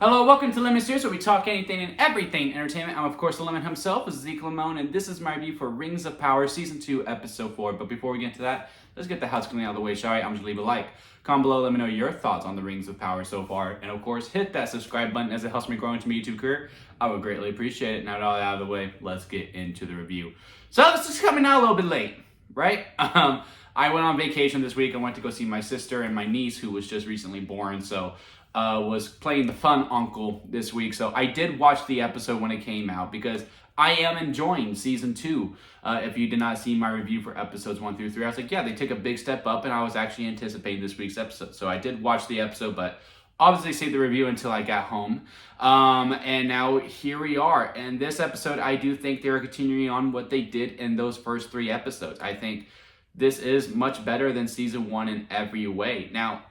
Hello, welcome to Lemon Series, where we talk anything and everything entertainment. I'm, of course, the Lemon himself, Zeke Lemon, and this is my review for Rings of Power Season 2, Episode 4. But before we get into that, let's get the housekeeping out of the way, shall we? I'm just leave a like. Comment below, let me know your thoughts on the Rings of Power so far. And, of course, hit that subscribe button as it helps me grow into my YouTube career. I would greatly appreciate it. Now that all out of the way, let's get into the review. So, this is coming out a little bit late, right? I went on vacation this week. I went to go see my sister and my niece, who was just recently born, so... was playing the fun uncle this week. So I did watch the episode when it came out because I am enjoying season 2. If you did not see my review for episodes 1 through 3, I was like, yeah, they took a big step up, and I was actually anticipating this week's episode. So I did watch the episode, but obviously saved the review until I got home. And now here we are. And this episode, I do think they're continuing on what they did in those first 3 episodes. I think this is much better than season 1 in every way. Now,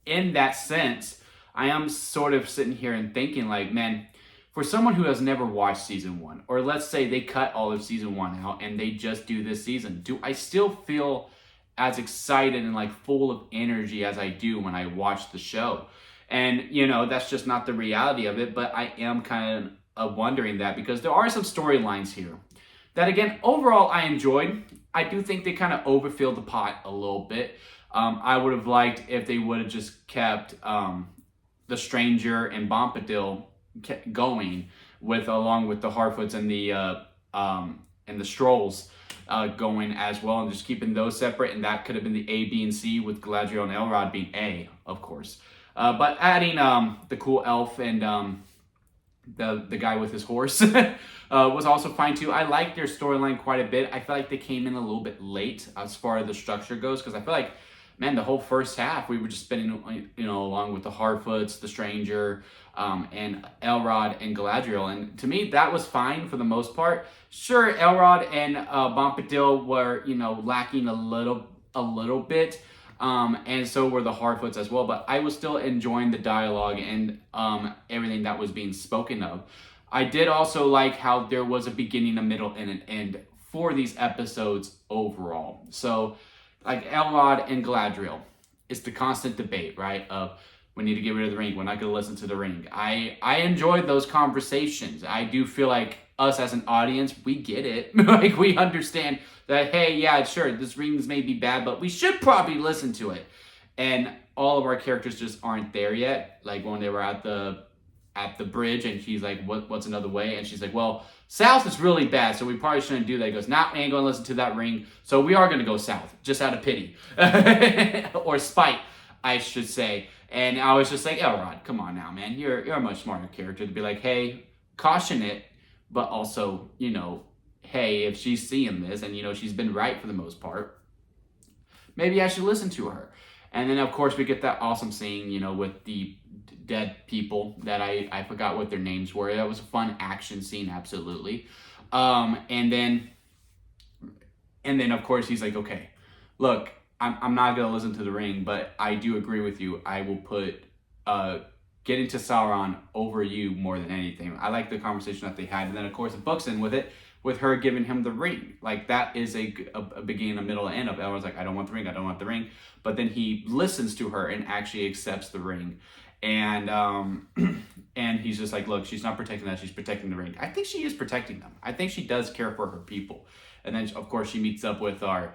in that sense, I am sort of sitting here and thinking like, man, for someone who has never watched season 1, or let's say they cut all of season 1 out and they just do this season, do I still feel as excited and like full of energy as I do when I watch the show? And, you know, that's just not the reality of it, but I am kind of wondering that because there are some storylines here that, again, overall I enjoyed. I do think they kind of overfilled the pot a little bit. I would have liked if they would have just kept the Stranger and Bombadil going along with the Harfoots and the Strolls going as well, and just keeping those separate. And that could have been the A, B, and C, with Galadriel and Elrond being A, of course. But adding the cool elf and the guy with his horse was also fine too. I like their storyline quite a bit. I feel like they came in a little bit late as far as the structure goes, because I feel like, man, the whole first half we were just spending, along with the Harfoots, the Stranger, and Elrond and Galadriel, and to me that was fine for the most part. Sure, Elrond and Bombadil were, lacking a little bit, and so were the Harfoots as well. But I was still enjoying the dialogue and everything that was being spoken of. I did also like how there was a beginning, a middle, and an end for these episodes overall. So, like Elrond and Galadriel, it's the constant debate, right? Of we need to get rid of the ring. We're not going to listen to the ring. I enjoyed those conversations. I do feel like us as an audience, we get it. Like we understand that, hey, yeah, sure, this rings may be bad, but we should probably listen to it. And all of our characters just aren't there yet. Like when they were at the bridge and he's like, what's another way? And she's like, well, south is really bad, so we probably shouldn't do that. He goes, nah, we ain't going to listen to that ring, so we are going to go south, just out of pity. Or spite, I should say. And I was just like, Elrond, come on now, man. You're a much smarter character to be like, hey, caution it, but also, hey, if she's seeing this and, she's been right for the most part, maybe I should listen to her. And then, of course, we get that awesome scene, with the dead people that I forgot what their names were. That was a fun action scene, absolutely. And then, of course, he's like, okay, look, I'm not going to listen to the ring, but I do agree with you. I will put getting to Sauron over you more than anything. I like the conversation that they had. And then, of course, it books in with it, with her giving him the ring. Like, that is a beginning, a middle, and end of it. Everyone's like, I don't want the ring, I don't want the ring. But then he listens to her and actually accepts the ring. And and he's just like, look, she's not protecting that, she's protecting the ring. I think she is protecting them. I think she does care for her people. And then, of course, she meets up with the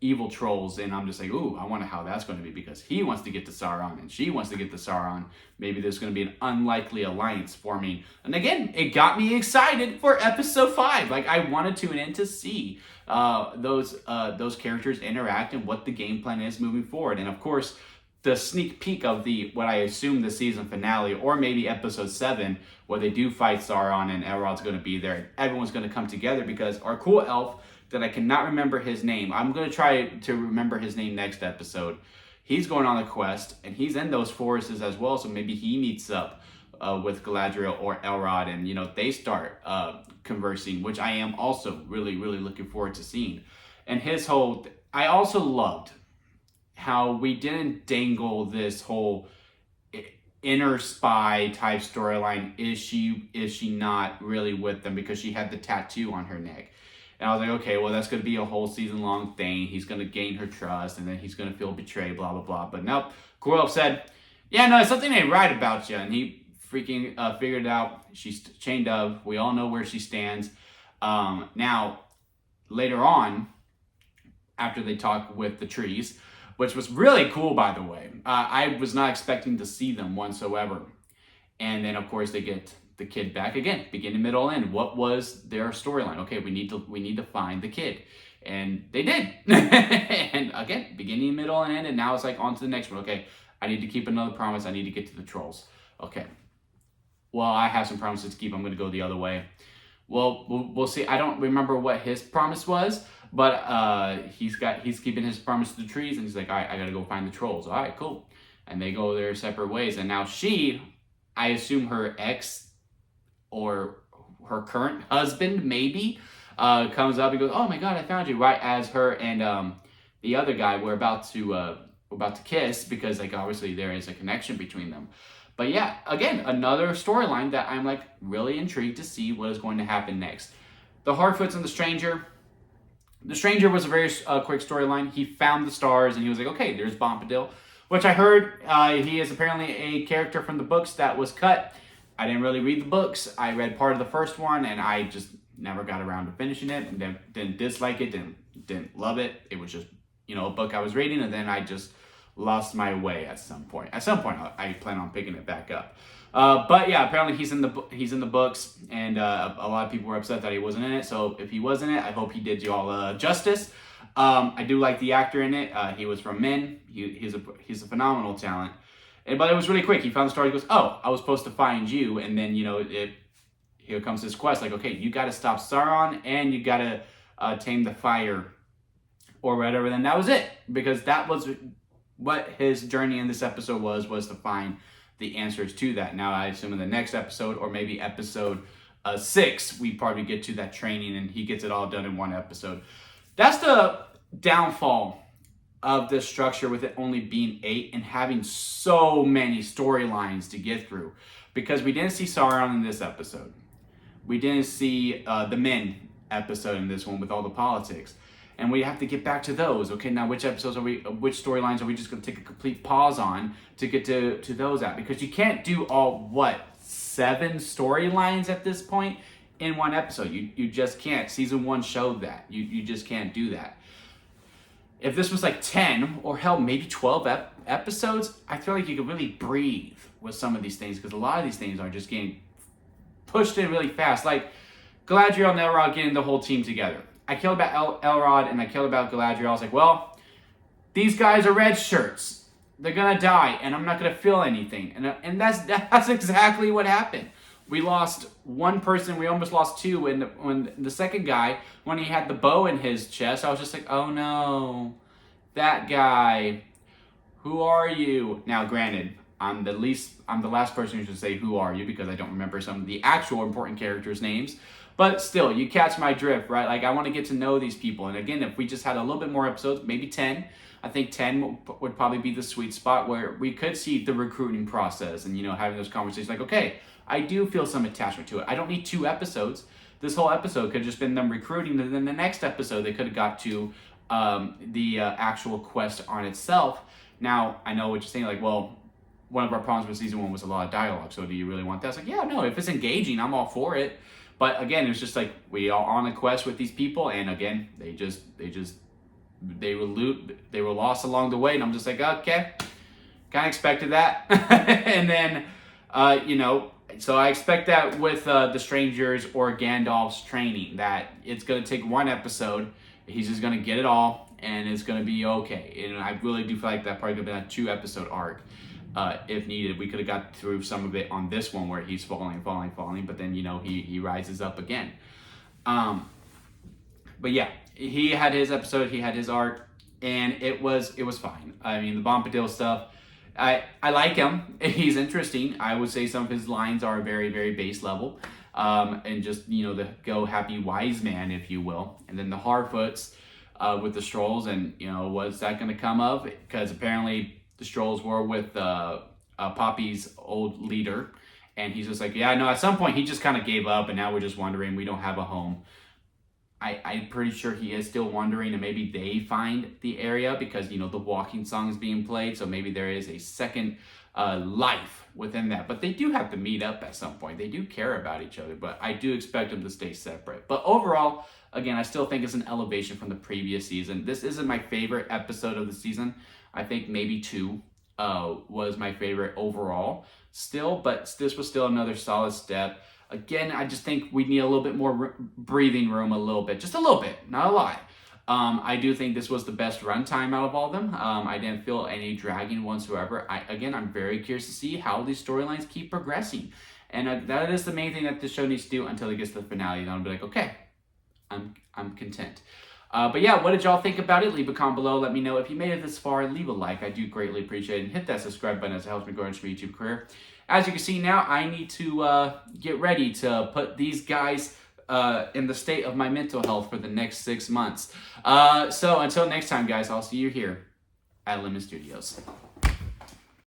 evil trolls, and I'm just like, ooh, I wonder how that's going to be, because he wants to get to Sauron and she wants to get to Sauron. Maybe there's going to be an unlikely alliance forming. And again, it got me excited for episode 5. Like, I wanted to tune in to see those characters interact and what the game plan is moving forward. And of course, the sneak peek of what I assume the season finale, or maybe episode 7, where they do fight Sauron and Elrond's going to be there. Everyone's going to come together because our cool elf, that I cannot remember his name, I'm going to try to remember his name next episode. He's going on a quest, and he's in those forests as well, so maybe he meets up with Galadriel or Elrond, and, they start conversing, which I am also really, really looking forward to seeing. And his whole... I also loved how we didn't dangle this whole inner spy type storyline. Is she not really with them because she had the tattoo on her neck? And I was like, okay, well, that's going to be a whole season-long thing. He's going to gain her trust, and then he's going to feel betrayed, blah, blah, blah. But nope, Cruel said, Yeah, no, it's something ain't right about you. And he freaking figured it out. She's chained up. We all know where she stands. Now, later on, after they talk with the trees, which was really cool, by the way. I was not expecting to see them whatsoever. And then, of course, they get the kid back again, beginning, middle, end. What was their storyline? Okay, we need to find the kid, and they did. And again, beginning, middle, and end. And now it's like on to the next one. Okay, I need to keep another promise. I need to get to the trolls. Okay. Well, I have some promises to keep. I'm going to go the other way. Well, we'll see. I don't remember what his promise was, but he's keeping his promise to the trees, and he's like, all right, I got to go find the trolls. All right, cool. And they go their separate ways. And now I assume her ex or her current husband, maybe, comes up and goes, oh my God, I found you. Right as her and the other guy were about to kiss, because like obviously there is a connection between them. But yeah, again, another storyline that I'm like really intrigued to see what is going to happen next. The Hardfoots and the Stranger. The Stranger was a very quick storyline. He found the stars and he was like, okay, there's Bombadil, which I heard he is apparently a character from the books that was cut. I didn't really read the books. I read part of the first one and I just never got around to finishing it, and didn't dislike it, didn't love it. It was just, a book I was reading, and then I just lost my way at some point. At some point, I plan on picking it back up. But yeah, apparently he's in the books, and a lot of people were upset that he wasn't in it. So if he was in it, I hope he did you all justice. I do like the actor in it. He was from Men. He's a phenomenal talent. But it was really quick. He found the star. He goes, "Oh, I was supposed to find you," and then here comes his quest. Like, okay, you got to stop Sauron, and you got to tame the fire, or whatever. Then that was it, because that was what his journey in this episode was to find the answers to that. Now, I assume in the next episode, or maybe episode 6, we probably get to that training and he gets it all done in one episode. That's the downfall of this structure, with it only being 8 and having so many storylines to get through. Because we didn't see Sauron in this episode. We didn't see the Men episode in this one with all the politics. And we have to get back to those. Okay, now which storylines are we just going to take a complete pause on to get to those at? Because you can't do all, 7 storylines at this point in one episode. You just can't. Season 1 showed that. You just can't do that. If this was like 10, or hell, maybe 12 episodes, I feel like you could really breathe with some of these things, because a lot of these things are just getting pushed in really fast. Like Galadriel and Elrond getting the whole team together. I killed about Elrond and I killed about Galadriel. I was like, well, these guys are red shirts. They're gonna die, and I'm not gonna feel anything. And that's exactly what happened. We lost one person. We almost lost 2. When the second guy, when he had the bow in his chest, I was just like, oh no, that guy. Who are you? Now, granted, I'm the last person who should say who are you, because I don't remember some of the actual important characters' names. But still, you catch my drift, right? Like, I want to get to know these people. And again, if we just had a little bit more episodes, maybe 10, I think 10 would probably be the sweet spot where we could see the recruiting process and, having those conversations like, okay, I do feel some attachment to it. I don't need 2 episodes. This whole episode could have just been them recruiting, and then the next episode they could have got to the actual quest on itself. Now, I know what you're saying, like, well, one of our problems with season 1 was a lot of dialogue, so do you really want that? It's like, yeah, no, if it's engaging, I'm all for it. But again, it's just like we are on a quest with these people, and again, they were lost along the way, and I'm just like, okay, kind of expected that. And then, so I expect that with the Strangers or Gandalf's training, that it's going to take 1 episode. He's just going to get it all, and it's going to be okay. And I really do feel like that probably could have been a 2-episode arc. If needed. We could have got through some of it on this one where he's falling, but then, he rises up again. But yeah, he had his episode, he had his arc, and it was fine. I mean, the Bombadil stuff, I like him. He's interesting. I would say some of his lines are very, very base level. And just, the go happy wise man, if you will. And then the Harfoots with the Strolls, and, what's that going to come of? Because apparently the Strolls were with Poppy's old leader, and he's just like, yeah, no, at some point he just kind of gave up, and now we're just wondering, we don't have a home. I'm pretty sure he is still wondering, and maybe they find the area, because, the walking song is being played, so maybe there is a second life within that. But they do have to meet up at some point. They do care about each other, but I do expect them to stay separate. But overall, again, I still think it's an elevation from the previous season. This isn't my favorite episode of the season. I think maybe 2 was my favorite overall still, but this was still another solid step. Again, I just think we need a little bit more breathing room, a little bit, just a little bit, not a lot. I do think this was the best runtime out of all of them. I didn't feel any dragging whatsoever. I'm very curious to see how these storylines keep progressing. And that is the main thing that this show needs to do until it gets to the finale. And I'll be like, okay, I'm content. But yeah, what did y'all think about it? Leave a comment below. Let me know. If you made it this far, leave a like. I do greatly appreciate it. And hit that subscribe button as it helps me grow into my YouTube career. As you can see now, I need to get ready to put these guys in the state of my mental health for the next 6 months. So until next time, guys, I'll see you here at Lemon Studios.